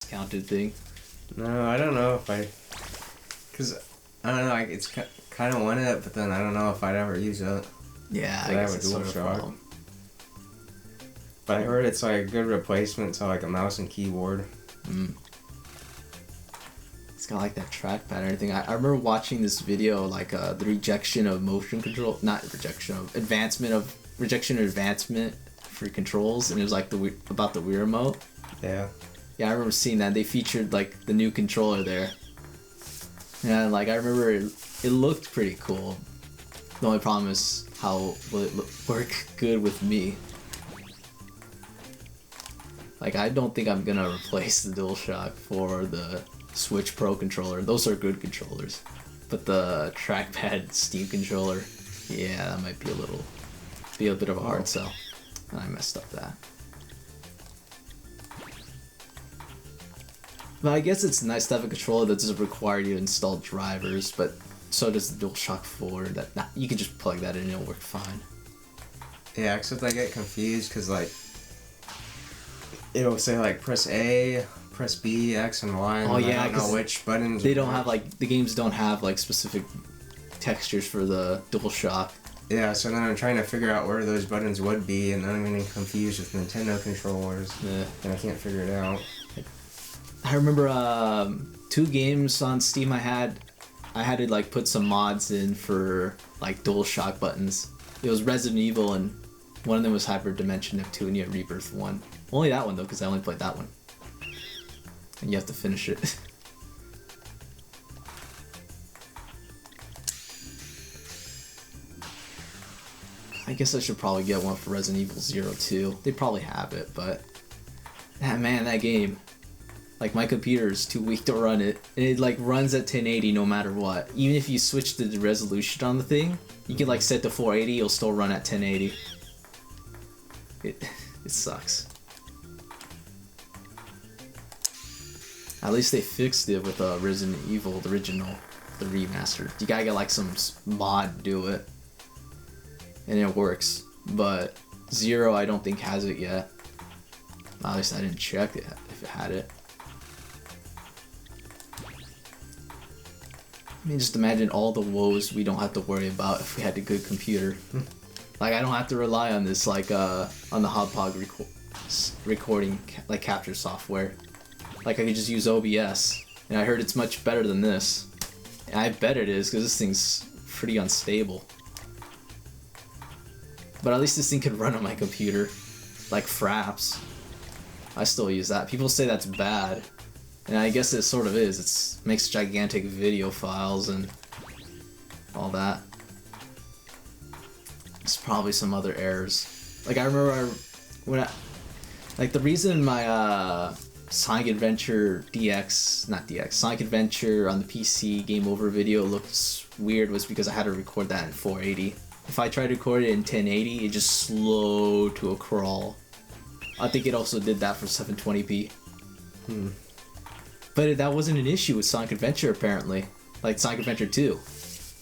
discounted thing. No, I don't know if I... Because, I don't know, it's kind of want it, but then I don't know if I'd ever use it. Yeah, I have a DualShock. But I heard it's like a good replacement to like a mouse and keyboard. It's got like that trackpad and everything. I remember watching this video, like the rejection of motion control, not rejection of advancement for controls, and it was like about the Wii remote. Yeah. Yeah, I remember seeing that. They featured like the new controller there. And like I remember it looked pretty cool. The only problem is how will it work good with me. Like I don't think I'm gonna replace the DualShock for the Switch Pro controller. Those are good controllers. But the trackpad Steam controller, yeah, that might be a bit of a hard sell. I messed up that. But I guess it's nice to have a controller that doesn't require you to install drivers, but so does the DualShock 4. You can just plug that in and it'll work fine. Yeah, except I get confused because like it'll say like press A, press B, X, and Y. And I don't know which buttons. They don't have like the games don't have like specific textures for the DualShock. Yeah, so then I'm trying to figure out where those buttons would be, and then I'm getting confused with Nintendo controllers. Yeah. And I can't figure it out. I remember 2 games on Steam I had to like put some mods in for like DualShock buttons. It was Resident Evil and one of them was Hyper Dimension Neptunia Rebirth 1. Only that one though, because I only played that one. And you have to finish it. I guess I should probably get one for Resident Evil 0 too. They probably have it, but man, that game. Like my computer is too weak to run it, and it like runs at 1080 no matter what. Even if you switch the resolution on the thing, you can like set to 480, it'll still run at 1080. It sucks. At least they fixed it with Resident Evil, the original, the remaster. You gotta get like some mod to do it, and it works. But 0, I don't think has it yet. At least I didn't check it if it had it. I mean, just imagine all the woes we don't have to worry about if we had a good computer. Like, I don't have to rely on this, like, on the Hotpog recording, like, capture software. Like, I could just use OBS, and I heard it's much better than this. And I bet it is, because this thing's pretty unstable. But at least this thing could run on my computer, like Fraps. I still use that. People say that's bad. And I guess it sort of is. It makes gigantic video files and all that. There's probably some other errors. Like I remember like the reason my Sonic Adventure Sonic Adventure on the PC Game Over video looks weird was because I had to record that in 480. If I tried to record it in 1080, it just slowed to a crawl. I think it also did that for 720p. But that wasn't an issue with Sonic Adventure, apparently. Like Sonic Adventure 2.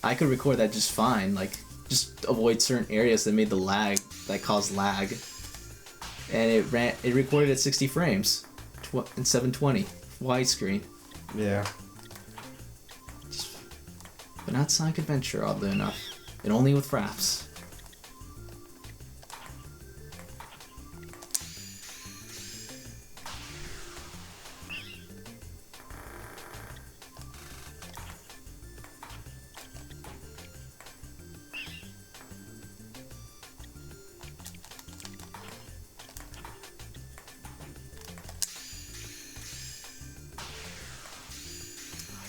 I could record that just fine, like, just avoid certain areas that made the lag, that caused lag. And it recorded at 60 frames, in 720, widescreen. Yeah. But not Sonic Adventure, oddly enough. And only with Fraps.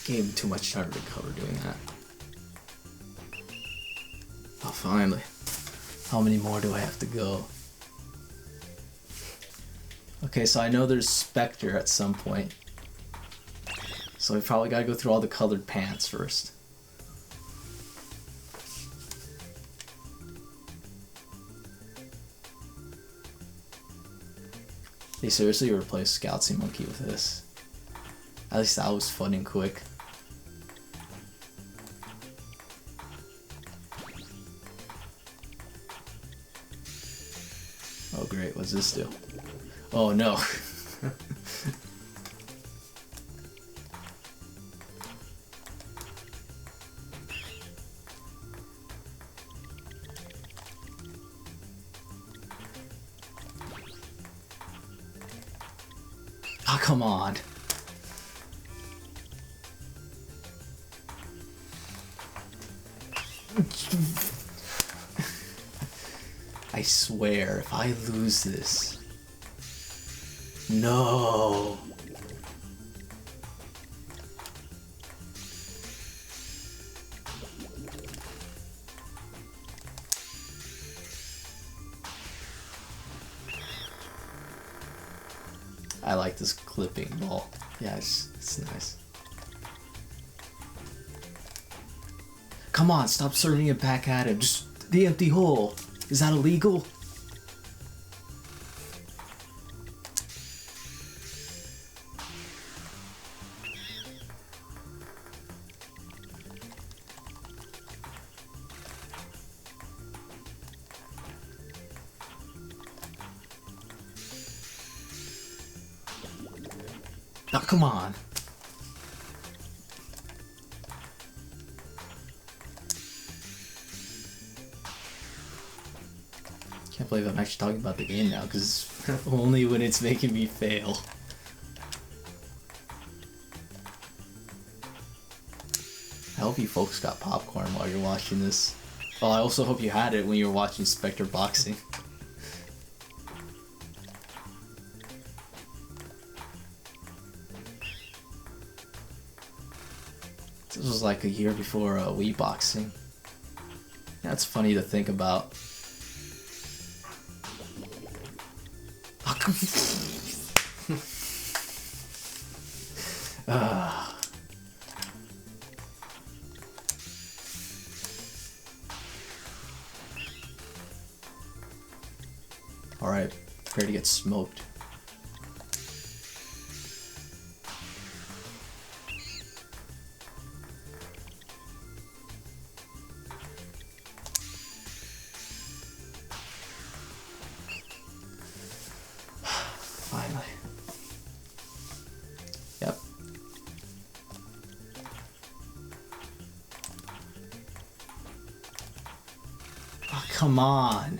Gave him too much time to recover doing that. Oh, finally. How many more do I have to go? Okay, so I know there's Spectre at some point. So we probably gotta go through all the colored pants first. They seriously replaced Galaxy Monkey with this. At least that was fun and quick. Oh great, what's this do? Oh no. Ah, come on. I swear, if I lose this... No! I like this clipping ball. Yeah, it's nice. Come on, stop serving it back at him. Just the empty hole. Is that illegal? Oh, come on. Can't believe I'm actually talking about the game now, because only when it's making me fail. I hope you folks got popcorn while you're watching this. Well, I also hope you had it when you were watching Spectre Boxing. This was like a year before Wii Boxing. That's funny to think about. Alright, prepare to get smoked. Finally. Yep. Oh, come on.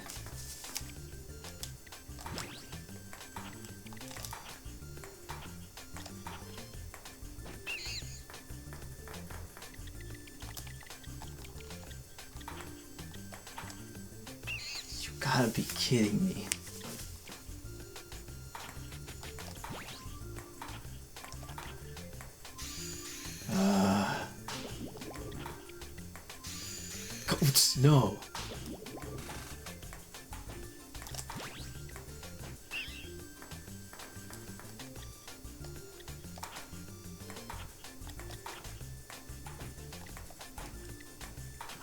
You gotta be kidding me. No.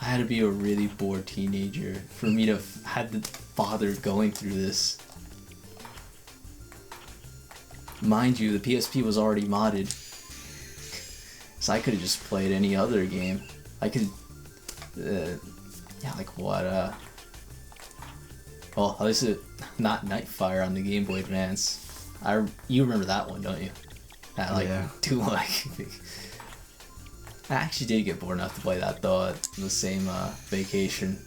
I had to be a really bored teenager for me to had to bother going through this. Mind you, the PSP was already modded, so I could have just played any other game. I could, yeah, like what? Well, at least it not Nightfire on the Game Boy Advance. You remember that one, don't you? That like Yeah. I actually did get bored enough to play that though at the same vacation.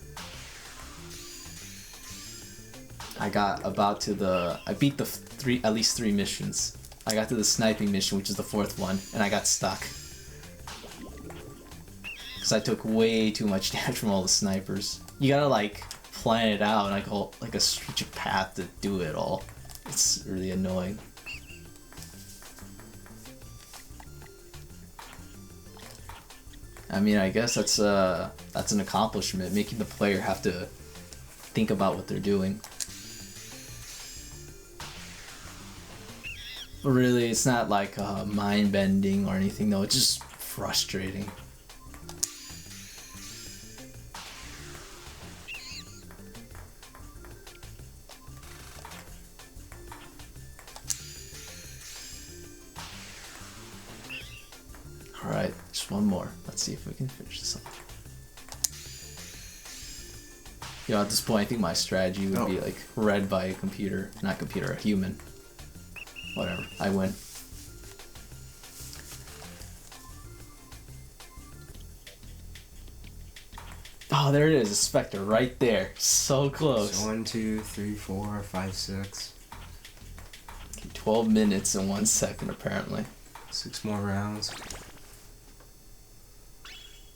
I got about to I beat the at least three missions. I got to the sniping mission, which is the fourth one, and I got stuck. Because I took way too much damage from all the snipers. You gotta like plan it out, like a strategic path to do it all. It's really annoying. I mean, I guess that's an accomplishment, making the player have to think about what they're doing. But really, it's not like mind-bending or anything, though. It's just frustrating. Alright, just one more. Let's see if we can finish this off. You know, at this point, I think my strategy would be like read by a computer. Not computer, a human. Whatever, I win. Oh, there it is, a Spectre right there. So close. So 1, 2, 3, 4, 5, 6. 12 minutes and 1 second, apparently. 6 more rounds.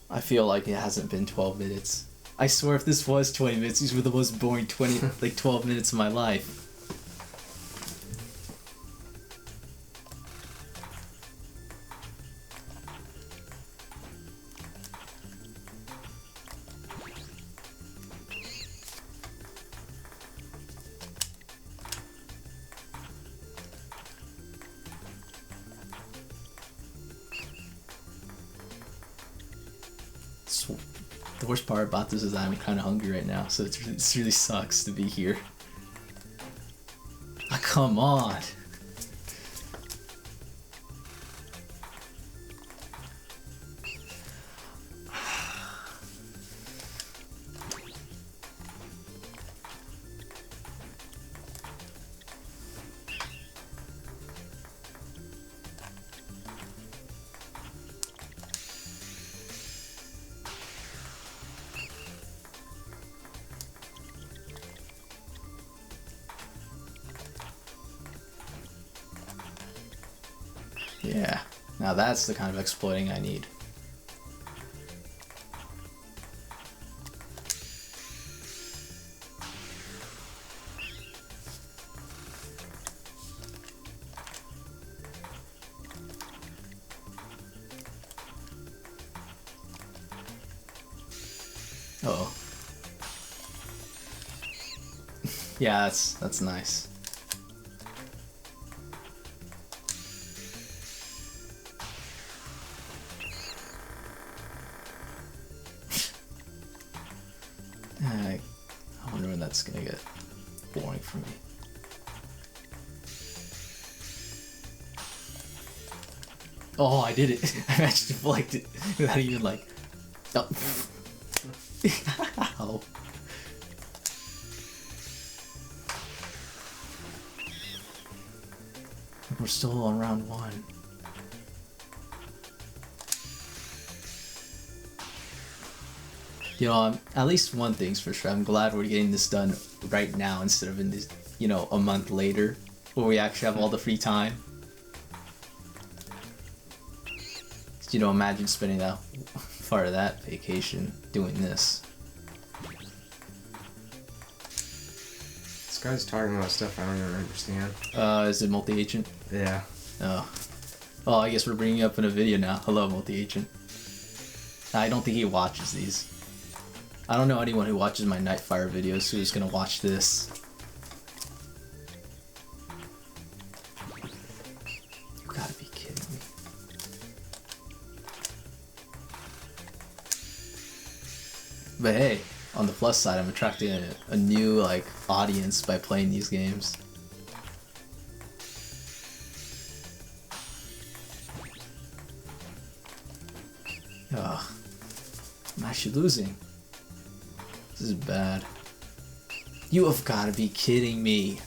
I feel like it hasn't been 12 minutes. I swear if this was 20 minutes, these were the most boring 12 minutes of my life. The worst part about this is I'm kind of hungry right now, so it really sucks to be here. Ah, come on! Yeah, now that's the kind of exploiting I need. Uh-oh. Yeah, that's nice. I wonder when that's gonna get boring for me. Oh, I did it! I actually deflected it without even like... Oh. Ow. We're still on round 1. You know, at least one thing's for sure. I'm glad we're getting this done right now instead of in this, you know, a month later, where we actually have all the free time. You know, imagine spending that part of that vacation doing this. This guy's talking about stuff I don't even understand. Is it multi-agent? Yeah. Oh. Oh, I guess we're bringing you up in a video now. Hello, multi-agent. I don't think he watches these. I don't know anyone who watches my Nightfire videos who's gonna watch this. You gotta be kidding me. But hey, on the plus side, I'm attracting a new like audience by playing these games. Ugh. I'm actually losing. This is bad. You have got to be kidding me.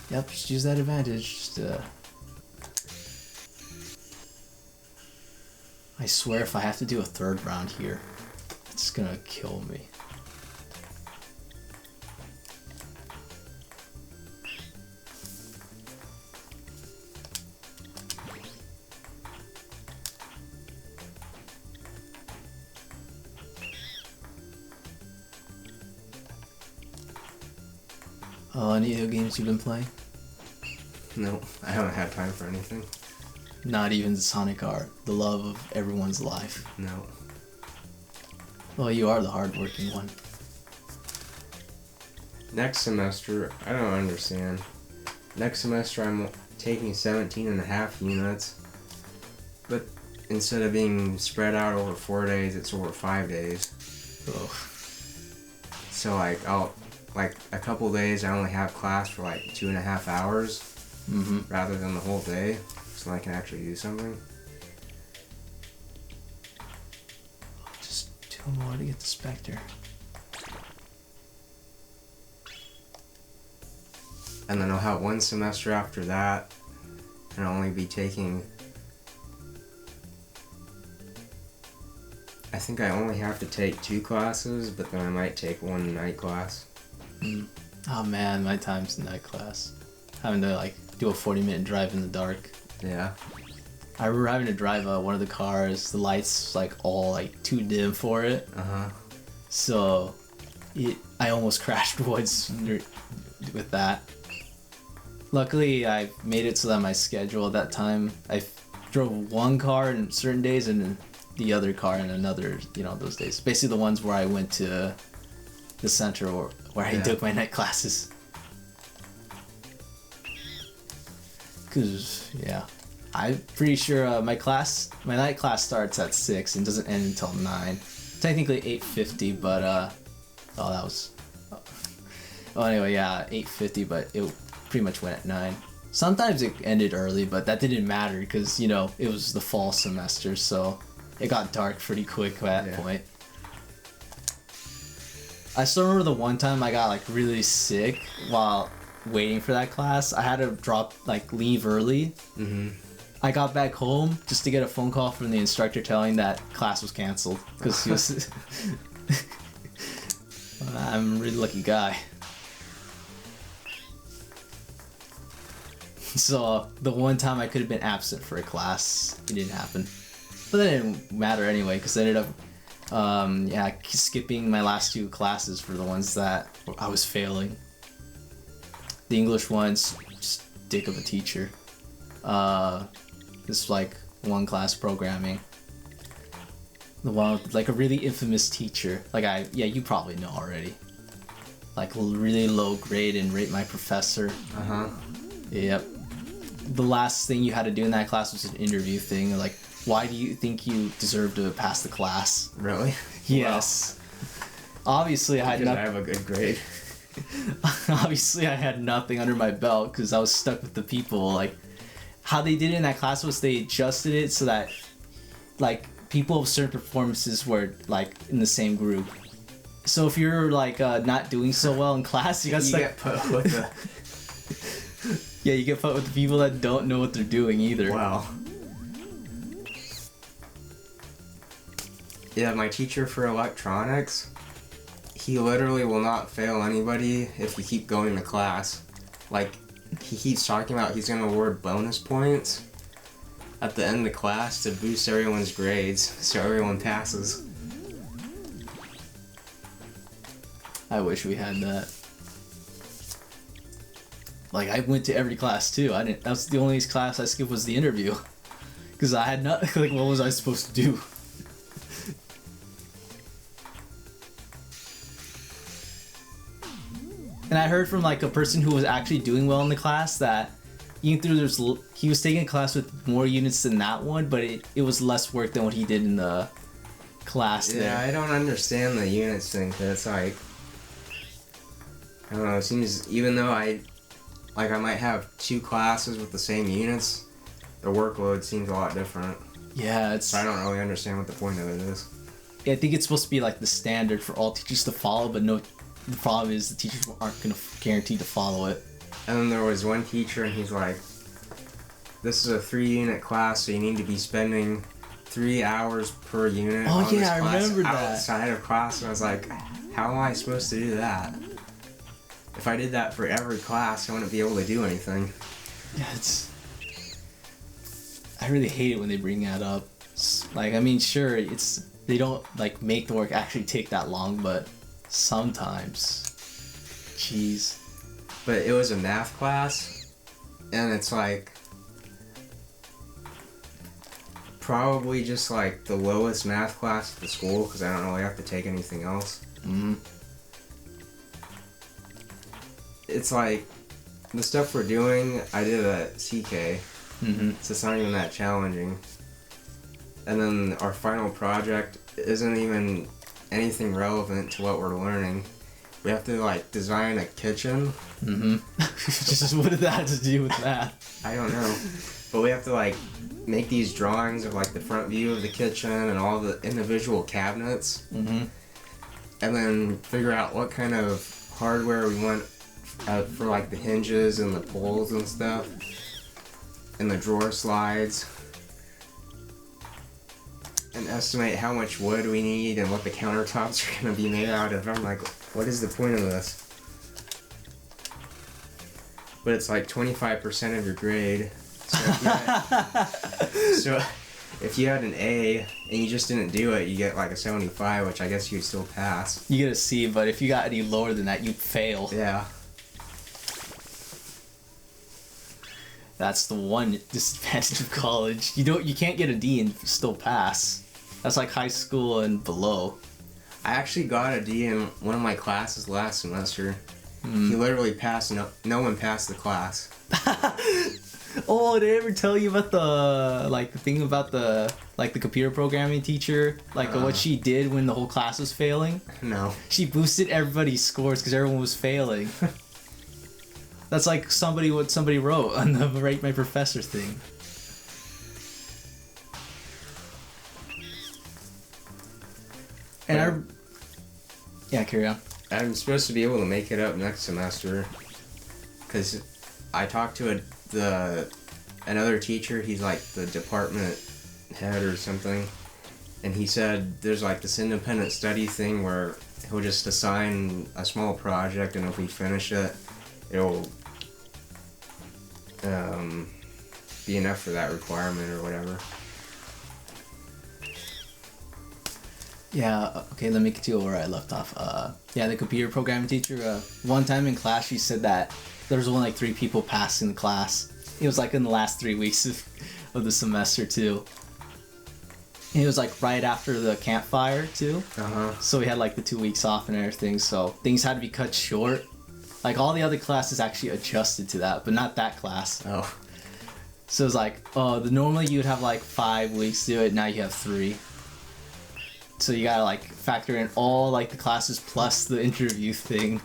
Yep, just use that advantage. Just, I swear if I have to do a third round here, it's gonna kill me. Any video games you've been playing? No, I haven't had time for anything. Not even Sonic R, the love of everyone's life. No. Well, you are the hardworking one. Next semester, I don't understand. Next semester I'm taking 17.5 units, but instead of being spread out over 4 days, it's over 5 days. Ugh. So like a couple days I only have class for like 2.5 hours rather than the whole day. so I can actually do something. Just 2 more to get the Spectre. And then I'll have 1 semester after that, and I'll only be taking... I think I only have to take 2 classes, but then I might take 1 night class. Oh man, my time's in night class. Having to like do a 40-minute drive in the dark. Yeah. I remember having to drive one of the cars, the lights like all like too dim for it. So I almost crashed once with that. Luckily, I made it so that my schedule at that time, I drove 1 car in certain days and the other car in another, those days. Basically the ones where I went to the center where I took my night classes. Cause I'm pretty sure my night class starts at 6 and doesn't end until 9. Technically 8:50, but anyway, 8:50, but it pretty much went at 9. Sometimes it ended early, but that didn't matter because it was the fall semester, so it got dark pretty quick at that point. I still remember the one time I got like really sick while waiting for that class. I had to leave early. I got back home just to get a phone call from the instructor telling that class was canceled because he was. I'm a really lucky guy. So the one time I could have been absent for a class, it didn't happen. But that didn't matter anyway because I ended up skipping my last 2 classes for the ones that I was failing. The English one's just dick of a teacher. This like 1 class programming. The one with like a really infamous teacher. You probably know already. Like really low grade and rate my professor. Yep. The last thing you had to do in that class was an interview thing. Like, why do you think you deserve to pass the class? Really? Yes. Wow. Obviously, I have a good grade. Obviously, I had nothing under my belt because I was stuck with the people. Like, how they did it in that class was they adjusted it so that, like, people of certain performances were, like, in the same group. So if you're, like, not doing so well in class, you got stuck. Get put with the... Yeah, you get put with the people that don't know what they're doing either. Wow. Yeah, my teacher for electronics, he literally will not fail anybody if you keep going to class. Like, he keeps talking about he's going to award bonus points at the end of class to boost everyone's grades so everyone passes. I wish we had that. Like, I went to every class too. That was the only class I skipped was the interview. Because I had not, like, what was I supposed to do? And I heard from, like, a person who was actually doing well in the class that he was taking a class with more units than that one, but it was less work than what he did in the class there. Yeah, I don't understand the units thing, because it's like, I don't know, it seems, even though I might have 2 classes with the same units, the workload seems a lot different. Yeah, So I don't really understand what the point of it is. I think it's supposed to be like the standard for all teachers to follow, but no, the problem is the teachers aren't going to guarantee to follow it. And then there was one teacher and he's like, this is a 3-unit class, so you need to be spending 3 hours per unit on this class I remember that. outside of class. And I was like, how am I supposed to do that? If I did that for every class, I wouldn't be able to do anything. Yeah, I really hate it when they bring that up. Like, I mean, sure, they don't, like, make the work actually take that long, but sometimes, jeez. But it was a math class, and it's like, probably just, like, the lowest math class at the school, because I don't really have to take anything else. It's like, the stuff we're doing, I did at CK, so it's not even that challenging. And then our final project isn't even anything relevant to what we're learning. we have to like design a kitchen. Mm-hmm. Just what did that have to do with that? I don't know. But we have to like make these drawings of like the front view of the kitchen and all the individual cabinets. Mm-hmm. And then figure out what kind of hardware we want for like the hinges and the pulls and stuff. And the drawer slides. And estimate how much wood we need and what the countertops are going to be made out of. I'm like, what is the point of this? But it's like 25% of your grade. So if you had an A and you just didn't do it, you get like a 75, which I guess you'd still pass. You get a C, but if you got any lower than that, you'd fail. Yeah. That's the one disadvantage of college. You can't get a D and still pass. That's like high school and below. I actually got a D in one of my classes last semester. He literally passed. No one passed the class. Oh, did I ever tell you about the thing about the computer programming teacher? What she did when the whole class was failing? No. She boosted everybody's scores because everyone was failing. That's like what somebody wrote on the Rate My Professor thing. And yeah, carry on. I'm supposed to be able to make it up next semester, because I talked to another teacher. He's like the department head or something, and he said there's like this independent study thing where he'll just assign a small project, and if we finish it, it'll be enough for that requirement or whatever. Yeah, okay, let me continue where I left off. Yeah, the computer programming teacher, one time in class she said that there was only like 3 people passing the class. It was like in the last 3 weeks of the semester too. And it was like right after the campfire too. Uh-huh. So we had like the 2 weeks off and everything, so things had to be cut short. Like all the other classes actually adjusted to that, but not that class. Oh. So it was like, normally you would have like 5 weeks to do it, now you have 3. So you gotta like factor in all like the classes plus the interview thing.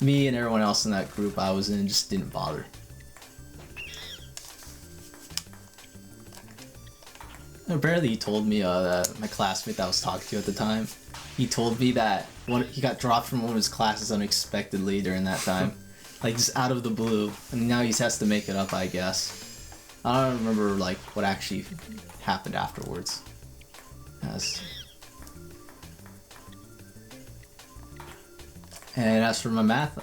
Me and everyone else in that group I was in just didn't bother. Apparently he told me that my classmate that I was talking to at the time, he told me that he got dropped from one of his classes unexpectedly during that time. Like just out of the blue. And now he has to make it up, I guess. I don't remember like what actually happened afterwards. And as for my math,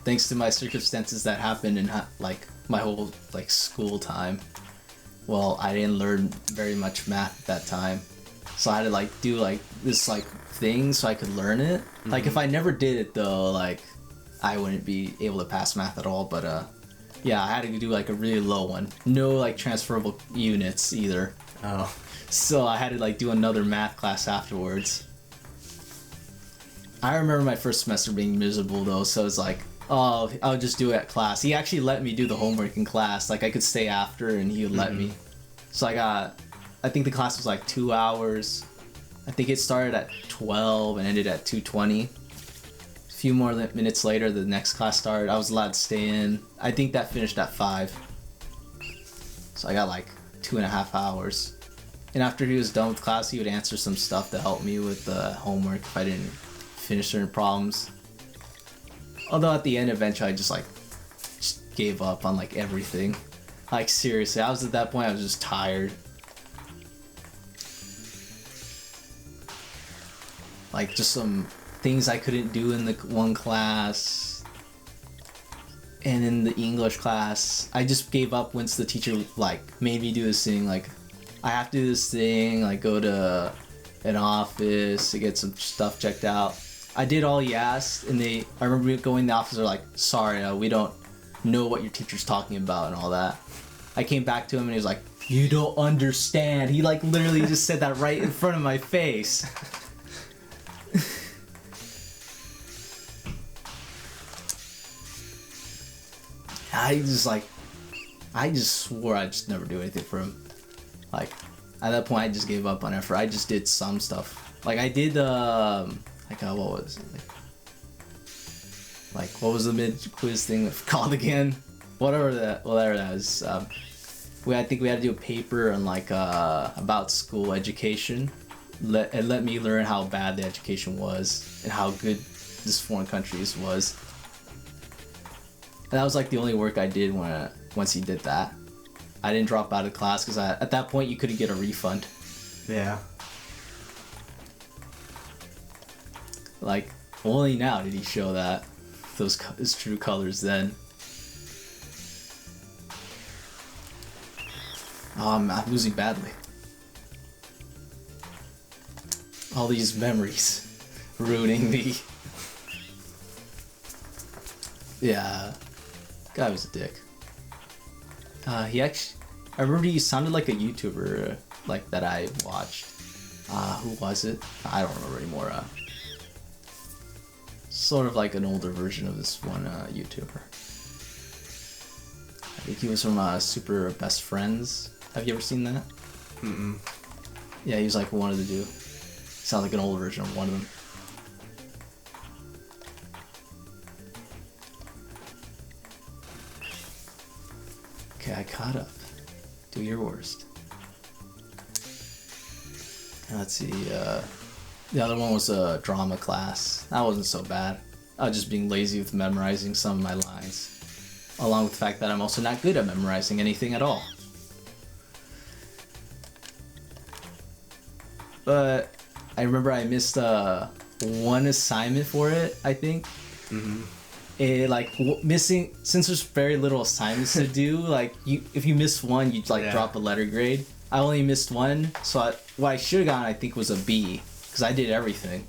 thanks to my circumstances that happened in like my whole like school time, I didn't learn very much math at that time, so I had to like do like this like thing so I could learn it. Mm-hmm. Like if I never did it though, like I wouldn't be able to pass math at all. But yeah, I had to do like a really low one, no like transferable units either. Oh. So I had to like do another math class afterwards. I remember my first semester being miserable though, so it's like, oh, I'll just do it at class. He actually let me do the homework in class. Like I could stay after and he would let me. So I think the class was like 2 hours. I think it started at 12 and ended at 2:20. A few more minutes later, the next class started. I was allowed to stay in. I think that finished at 5. So I got like 2.5 hours. And after he was done with class, he would answer some stuff to help me with the homework if I didn't finish certain problems. Although at the end, eventually, I just gave up on like everything. Like seriously, I was at that point, I was just tired. Like just some things I couldn't do in the one class. And in the English class, I just gave up once the teacher like made me do this thing. Like I have to do this thing, like go to an office to get some stuff checked out. I did all he asked, and I remember going in the office, they're like, sorry, we don't know what your teacher's talking about and all that. I came back to him and he was like, you don't understand. He like literally just said that right in front of my face. I just swore I'd just never do anything for him. Like, at that point, I just gave up on effort. I just did some stuff. Like, I did like what was it? Like what was the mid quiz thing called again? Whatever that is. I think we had to do a paper on like about school education. Let me learn how bad the education was and how good this foreign countries was. And that was like the only work I did once he did that. I didn't drop out of class because at that point you couldn't get a refund. Yeah. Like only now did he show that his true colors then. I'm losing badly. All these memories ruining me. Yeah, guy was a dick. I remember he sounded like a YouTuber like that I watched. Who was it? I don't remember anymore. Sort of like an older version of this one YouTuber. I think he was from Super Best Friends. Have you ever seen that? Mm-mm. Yeah, he was like one of the dude. Sounds like an old version of one of them. Okay, I caught up. Do your worst. Let's see, the other one was a drama class. That wasn't so bad. I was just being lazy with memorizing some of my lines. Along with the fact that I'm also not good at memorizing anything at all. But I remember I missed one assignment for it, I think. Mm-hmm. Missing, since there's very little assignments to do, like if you miss one, you'd drop a letter grade. I only missed one, so what I should have gotten, I think, was a B, because I did everything.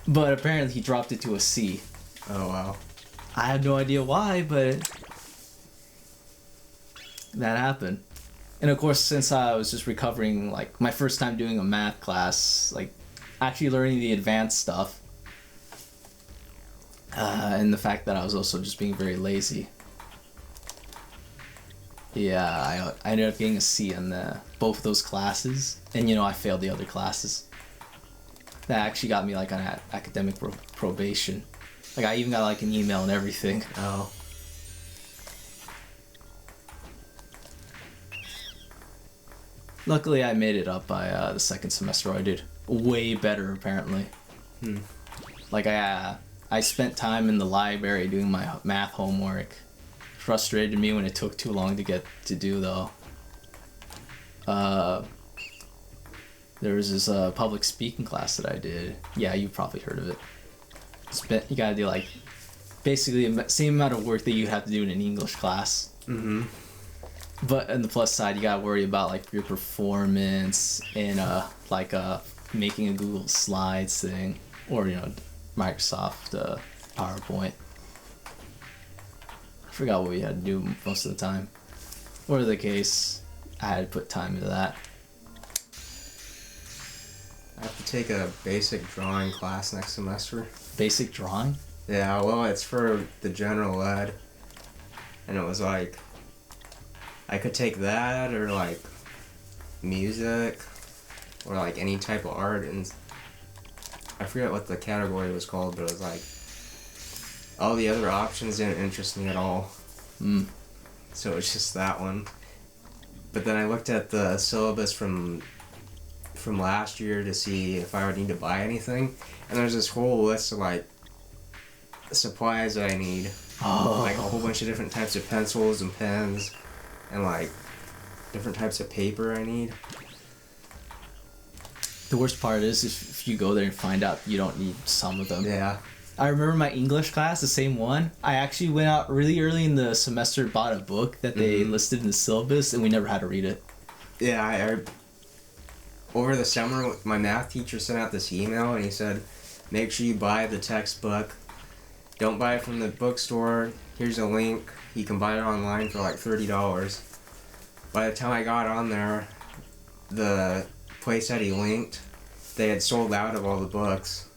But apparently he dropped it to a C. Oh, wow. I have no idea why, but that happened. And of course, since I was just recovering, like, my first time doing a math class, like, actually learning the advanced stuff, and the fact that I was also just being very lazy. Yeah, I ended up getting a C on both those classes, and I failed the other classes. That actually got me like on academic probation. Like I even got like an email and everything. Oh. Luckily, I made it up by the second semester. I did way better apparently. Like I spent time in the library doing my math homework. Frustrated me when it took too long to get to do though. There was this public speaking class that I did. Yeah, you've probably heard of it. You gotta do like basically the same amount of work that you have to do in an English class. Mm-hmm. But on the plus side, you gotta worry about like your performance and making a Google Slides thing or Microsoft PowerPoint. I forgot what we had to do most of the time. Whatever the case, I had to put time into that. I have to take a basic drawing class next semester. Basic drawing? Yeah, well, it's for the general ed. And it was like, I could take that or like music or like any type of art, and I forget what the category was called, but it was like all the other options didn't interest me at all. So it's just that one. But then I looked at the syllabus from last year to see if I would need to buy anything, and there's this whole list of like supplies that I need. Like a whole bunch of different types of pencils and pens and like different types of paper I need. The worst part is if you go there and find out you don't need some of them. Yeah. I remember my English class, the same one. I actually went out really early in the semester, bought a book that they listed in the syllabus, and we never had to read it. Yeah, I over the summer, my math teacher sent out this email, and he said, make sure you buy the textbook. Don't buy it from the bookstore. Here's a link. You can buy it online for like $30. By the time I got on there, the place that he linked, they had sold out of all the books.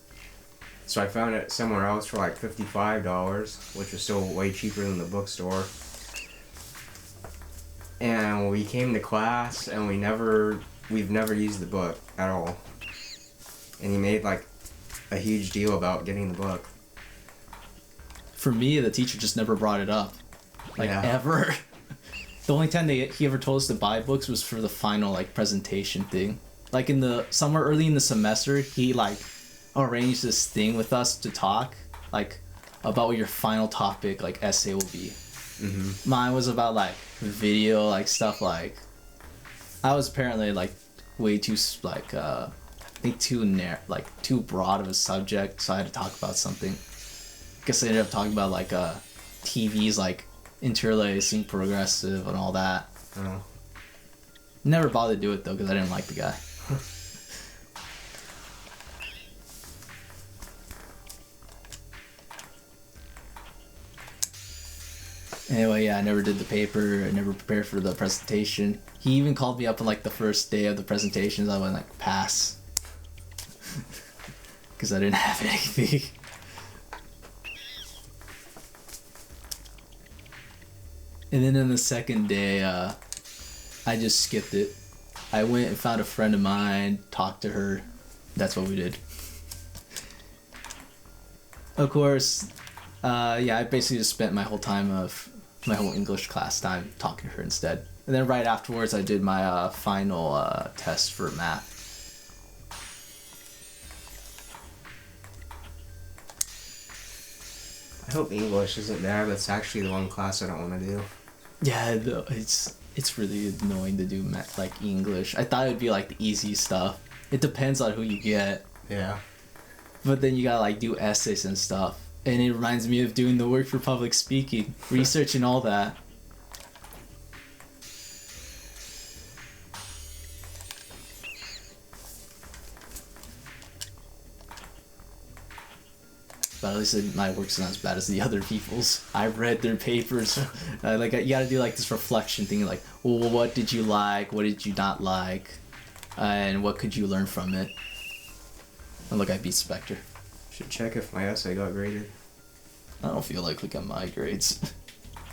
So I found it somewhere else for like $55, which was still way cheaper than the bookstore. And we came to class, and we've never used the book at all. And he made like a huge deal about getting the book. For me, the teacher just never brought it up. Like, ever. The only time he ever told us to buy books was for the final, like, presentation thing. Like, somewhere early in the semester, he, like, arranged this thing with us to talk, like, about what your final topic, like, essay will be. Mm-hmm. Mine was about, like, video, like, stuff like... I was apparently, like, way too, like, I think too broad of a subject, so I had to talk about something. Guess I ended up talking about, like, TV's, like, interlacing progressive and all that. Oh. Never bothered to do it, though, because I didn't like the guy. Anyway, yeah, I never did the paper. I never prepared for the presentation. He even called me up on, like, the first day of the presentations. I went, like, pass. Because I didn't have anything. And then on the second day, I just skipped it. I went and found a friend of mine, talked to her. That's what we did. Of course, yeah, I basically just spent my whole English class time talking to her instead. And then right afterwards, I did my final test for math. I hope English isn't bad. That's actually the one class I don't want to do. Yeah, it's really annoying to do like English. I thought it would be like the easy stuff. It depends on who you get. Yeah. But then you gotta like do essays and stuff. And it reminds me of doing the work for public speaking, research and all that. But at least my work's not as bad as the other people's. I read their papers. Like you gotta do like this reflection thing, like, well, what did you like? What did you not like? And what could you learn from it? And look, I beat Spectre. Should check if my essay got graded. I don't feel like looking at my grades.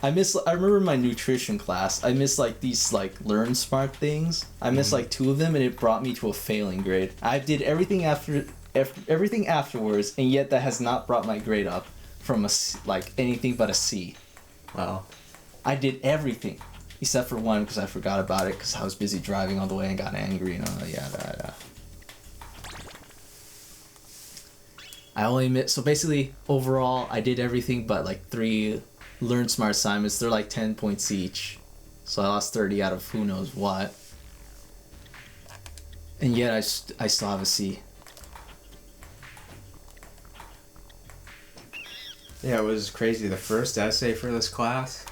I remember my nutrition class. I missed like these like learn smart things. I missed like 2 of them, and it brought me to a failing grade. I did everything afterwards, and yet that has not brought my grade up from anything but a C. Wow. I did everything except for one because I forgot about it because I was busy driving all the way and got angry and I only missed, so basically overall I did everything but like 3 learn smart assignments. They're like 10 points each, so I lost 30 out of who knows what, and yet I still have a C. Yeah, it was crazy. The first essay for this class,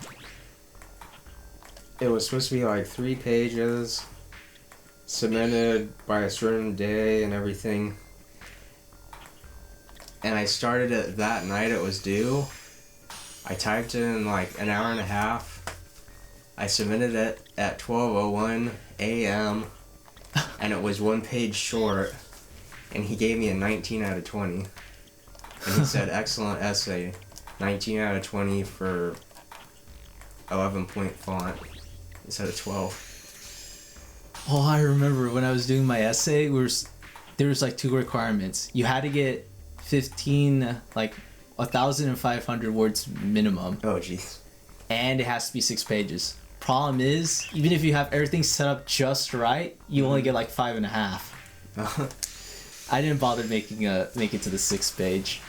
it was supposed to be like 3 pages, submitted by a certain day and everything. And I started it that night it was due. I typed it in like an hour and a half. I submitted it at 12:01 a.m. and it was 1 page short. And he gave me a 19 out of 20. And he said, excellent essay. 19 out of 20 for 11-point font instead of 12. Oh, I remember when I was doing my essay, there was like 2 requirements. You had to get 1,500 words minimum. Oh, jeez. And it has to be 6 pages. Problem is, even if you have everything set up just right, you only get like 5.5. I didn't bother make it to the 6th page.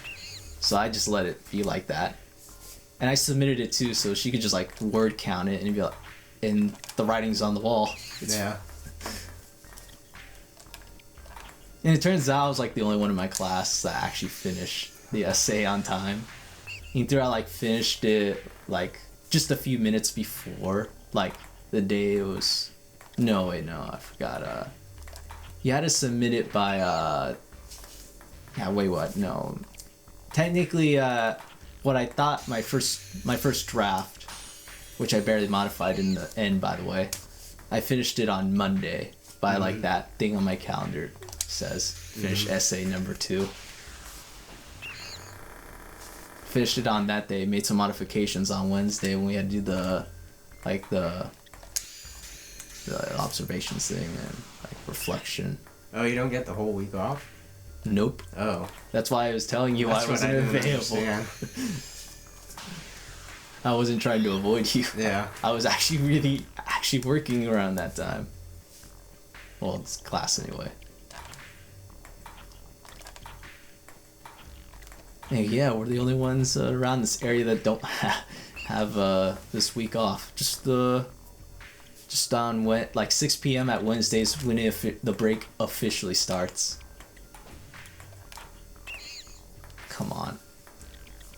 So I just let it be like that. And I submitted it too, so she could just like word count it and it'd be like, and the writing's on the wall. Yeah. And it turns out I was like the only one in my class that actually finished the essay on time. Either I like finished it like just a few minutes before, like the day it was. No, wait, no, I forgot. You had to submit it by. Yeah, wait, what? No. Technically, what I thought my first draft, which I barely modified in the end, by the way, I finished it on Monday by like that thing on my calendar says finish essay number 2. Finished it on that day. Made some modifications on Wednesday when we had to do the observations thing and like reflection. Oh, you don't get the whole week off? Nope. Oh. That's why I was telling you That's I what wasn't didn't available. understand. I wasn't trying to avoid you. Yeah. I was actually working around that time. Well, it's class anyway. Hey, yeah, we're the only ones around this area that don't have this week off. Just on like 6 p.m. at Wednesdays when the break officially starts. Come on.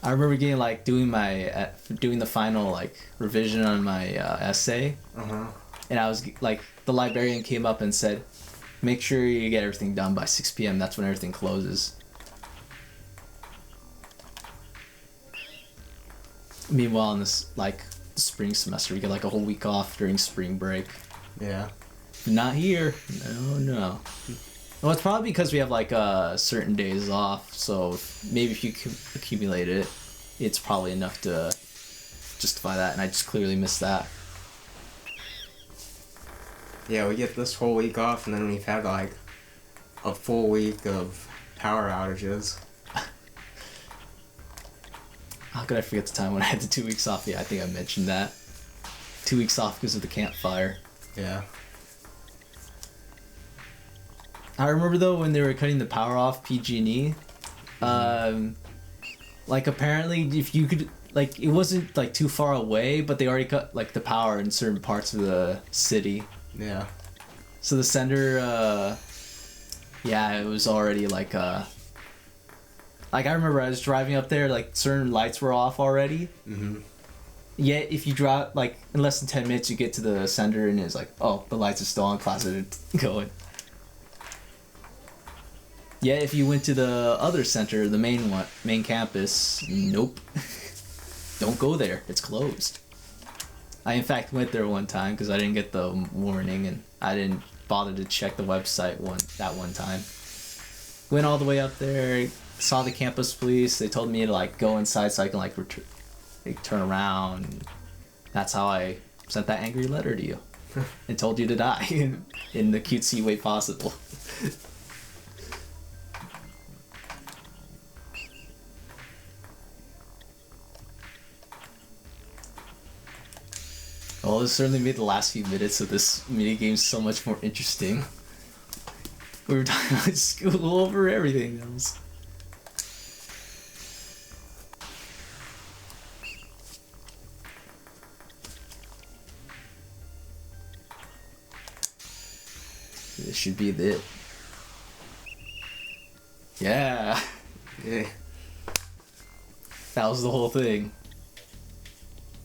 I remember getting like doing the final like revision on my essay. And I was like, the librarian came up and said, make sure you get everything done by 6 p.m. That's when everything closes. Meanwhile, in this like spring semester, we get like a whole week off during spring break. Yeah. Not here. No. Well, it's probably because we have like certain days off. So maybe if you accumulate it, it's probably enough to justify that. And I just clearly missed that. Yeah, we get this whole week off, and then we've had like a full week of power outages. How could I forget the time when I had the 2 weeks off? Yeah, I think I mentioned that. 2 weeks off because of the campfire. Yeah. I remember though when they were cutting the power off PG&E, like apparently if you could, like it wasn't like too far away, but they already cut like the power in certain parts of the city. Yeah. So the sender, yeah, it was already like I remember I was driving up there, like certain lights were off already. Mm-hmm. Yet if you drive like in less than 10 minutes, you get to the sender and it's like, oh, the lights are still on, class are going. Yeah, if you went to the other center, the main campus, nope. Don't go there. It's closed. I in fact went there one time because I didn't get the warning and I didn't bother to check the website that one time. Went all the way up there, saw the campus police. They told me to like go inside so I can like turn around. That's how I sent that angry letter to you and told you to die in the cutesy way possible. Well, it certainly made the last few minutes of this minigame so much more interesting. We were talking about school over everything else. This should be it. Yeah. Yeah. That was the whole thing.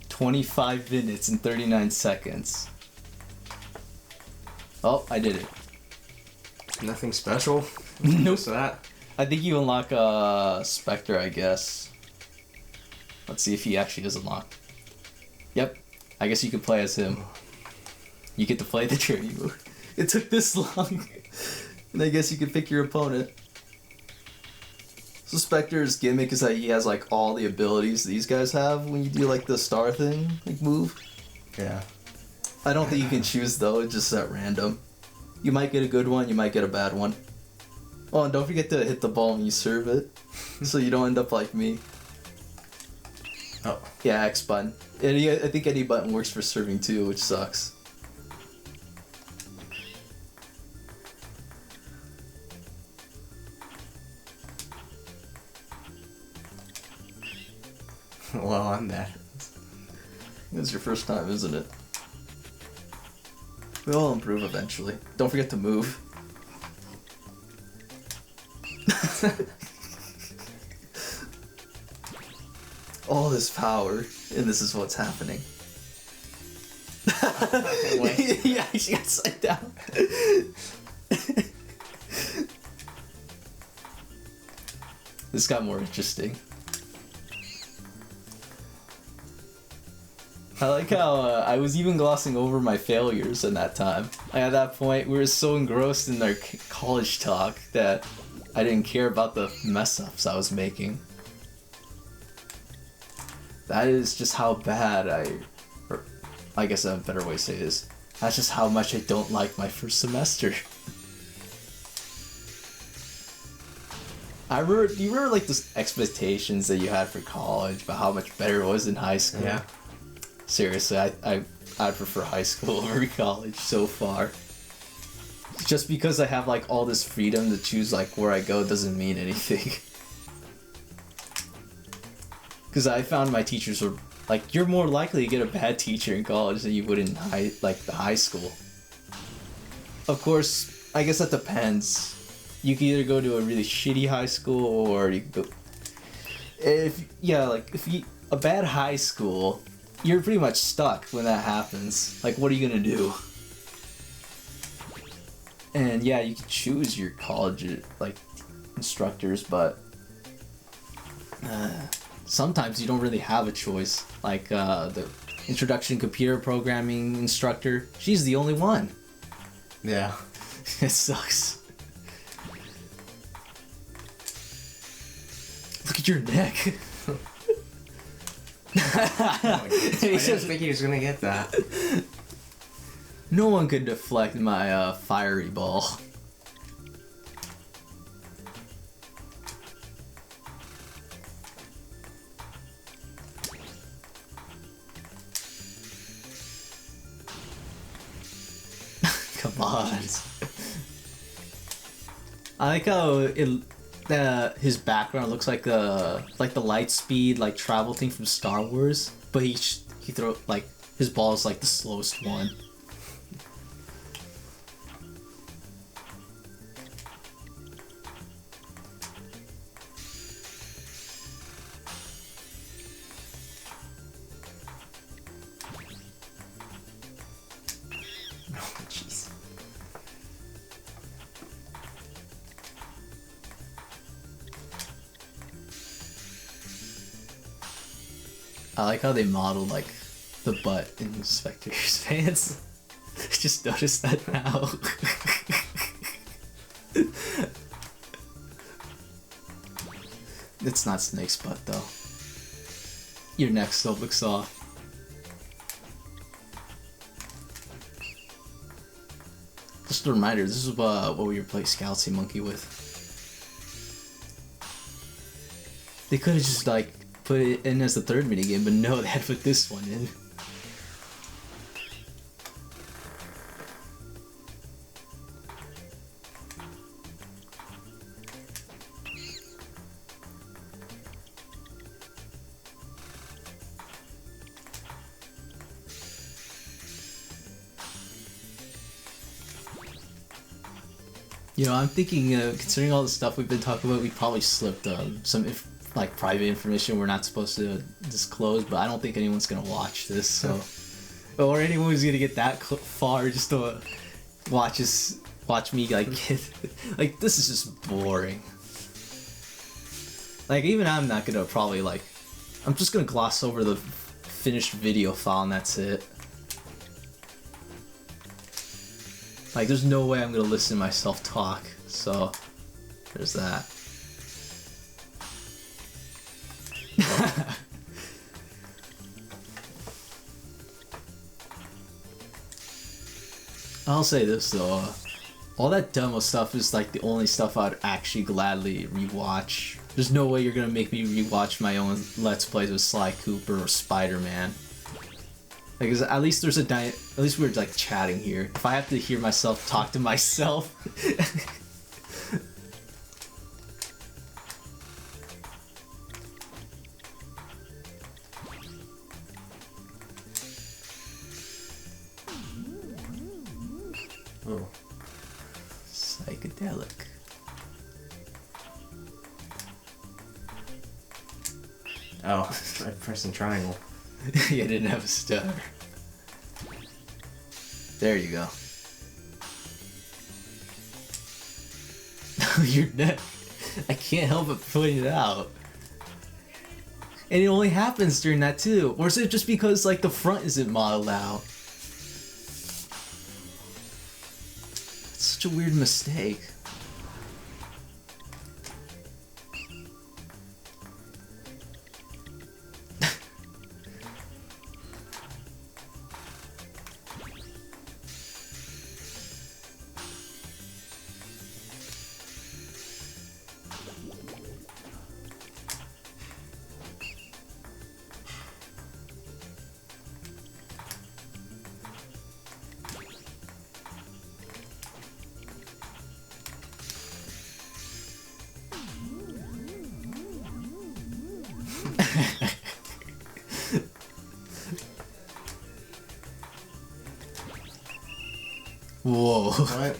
25 minutes and 39 seconds. Oh, I did it. Nothing special? Nope. What's that? I think you unlock Spectre, I guess. Let's see if he actually is unlocked. Yep. I guess you could play as him. You get to play the journey mode. It took this long. And I guess you could pick your opponent. So Spectre's gimmick is that he has like all the abilities these guys have when you do like the star thing, like move. Yeah. I don't think you can choose though, it's just at random. You might get a good one, you might get a bad one. Oh, and don't forget to hit the ball when you serve it, so you don't end up like me. Oh. Yeah, X button. I think any button works for serving too, which sucks. Well, I'm that. It's your first time, isn't it? We'll all improve eventually. Don't forget to move. All this power, and this is what's happening. Yeah, she got side down. This got more interesting. I like how I was even glossing over my failures in that time. At that point, we were so engrossed in our college talk that I didn't care about the mess-ups I was making. That is just how bad or I guess a better way to say this, that's just how much I don't like my first semester. I remember. Do you remember like the expectations that you had for college about how much better it was in high school? Yeah. Seriously, I prefer high school over college so far. Just because I have like all this freedom to choose like where I go doesn't mean anything. Because I found my teachers were like, you're more likely to get a bad teacher in college than you would in the high school. Of course, I guess that depends. You can either go to a really shitty high school or you can go. If a bad high school, you're pretty much stuck when that happens. Like, what are you gonna do? And yeah, you can choose your college like instructors, but sometimes you don't really have a choice. Like the introduction to computer programming instructor, she's the only one. Yeah. It sucks. Look at your neck. I didn't think he was gonna get that. No one could deflect my fiery ball. Come on. I like how his background looks like the light speed like travel thing from Star Wars, but he throw like his ball is like the slowest one. Oh, jeez. I like how they modeled like the butt in Spectre's pants. I just noticed that now. It's not Snake's butt though. Your neck still looks off. Just a reminder, this is what we were playing Scoutsy Monkey with. They could have just like put it in as the third minigame, but no, they had to put this one in. You know, I'm thinking, considering all the stuff we've been talking about, we probably slipped some like private information we're not supposed to disclose, but I don't think anyone's gonna watch this, so or anyone who's gonna get that far just to watch me like get like this is just boring. Like even I'm not gonna probably like I'm just gonna gloss over the finished video file and that's it. Like, there's no way I'm gonna listen to myself talk, so there's that. I'll say this though, all that demo stuff is like the only stuff I'd actually gladly rewatch. There's no way you're gonna make me rewatch my own Let's Plays with Sly Cooper or Spider-Man. Like, at least there's at least we're like chatting here. If I have to hear myself talk to myself. Oh. Psychedelic. Oh, I'm pressing triangle. You didn't have a stutter. There you go. Your neck. I can't help but point it out. And it only happens during that too. Or is it just because like the front isn't modeled out? It's such a weird mistake. Whoa. What?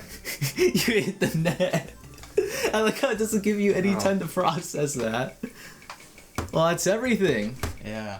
You hit the net. I like how it doesn't give you any time to process that. Well, that's everything. Yeah.